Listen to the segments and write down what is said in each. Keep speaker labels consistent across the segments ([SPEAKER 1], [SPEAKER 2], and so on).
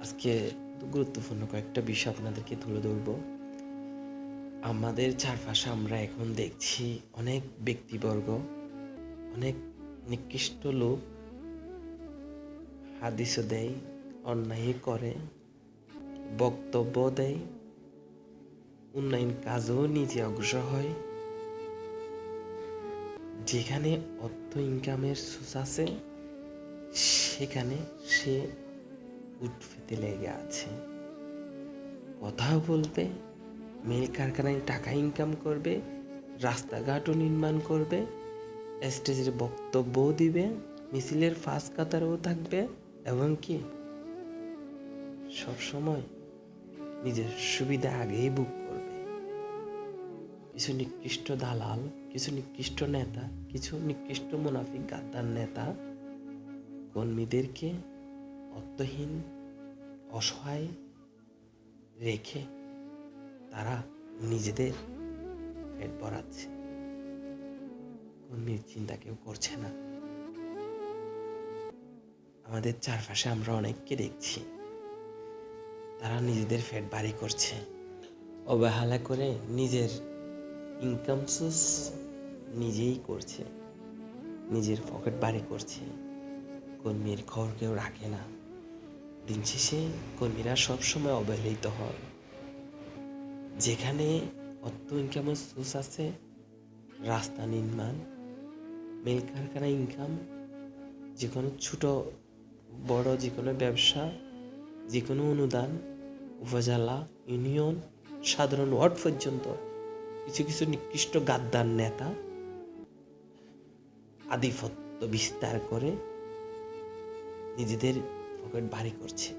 [SPEAKER 1] আজকে গুরুত্বপূর্ণ কয়েকটা বিষয় আপনাদেরকে তুলে ধরব। আমাদের চারপাশে আমরা এখন দেখছি অনেক ব্যক্তিবর্গ, অনেক নিকৃষ্ট লোক হাদিসও দেয়, অন্যায় করে, বক্তব্য দেয়, উন্নয়ন কাজও নিজে অগ্রসর হয়। যেখানে অর্থ ইনকামের সোর্স আছে সেখানে সে উঠফেতে লেগে আছে। কথাও বলবে, মিল কারখানায় টাকা ইনকাম করবে, রাস্তাঘাটও নির্মাণ করবে, স্টেজের বক্তব্যও দিবে, মিছিলের ফাঁস কাতারও থাকবে এবং কি সবসময় নিজের সুবিধা আগেই বুক করবে। কিছু নিকৃষ্ট দালাল, কিছু নিকৃষ্ট নেতা, কিছু নিকৃষ্ট মুনাফিক গাদ্দার নেতা কর্মীদেরকে অর্থহীন, অসহায় রেখে তারা নিজেদের পেট ভরাচ্ছে। কর্মীর চিন্তা কেউ করছে না। আমাদের চারপাশে আমরা অনেককে দেখছি, তারা নিজেদের পেট ভারী করছে, অবহেলা করে নিজের ইনকাম সোর্স নিজেই করছে, নিজের পকেট ভারী করছে। কর্মীর খবর কেউ রাখে না। দিন শেষে কর্মীরা সবসময় অবহেলিত হয়। যেখানে অর্থ ইনকামের সোর্স আছে, রাস্তা নির্মাণ, মিল কারখানা ইনকাম, যে কোনো ছোট বড় যে কোনো ব্যবসা, যে কোনো অনুদান, উপজেলা, ইউনিয়ন, সাধারণ ওয়ার্ড পর্যন্ত কিছু কিছু নিকৃষ্ট গাদ্দার নেতা আধিপত্য বিস্তার করে নিজেদের পকেট ভারী করছে।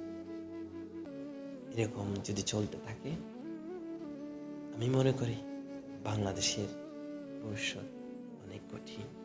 [SPEAKER 1] এরকম যদি চলতে থাকে, আমি মনে করি বাংলাদেশের ভবিষ্যৎ অনেক কঠিন।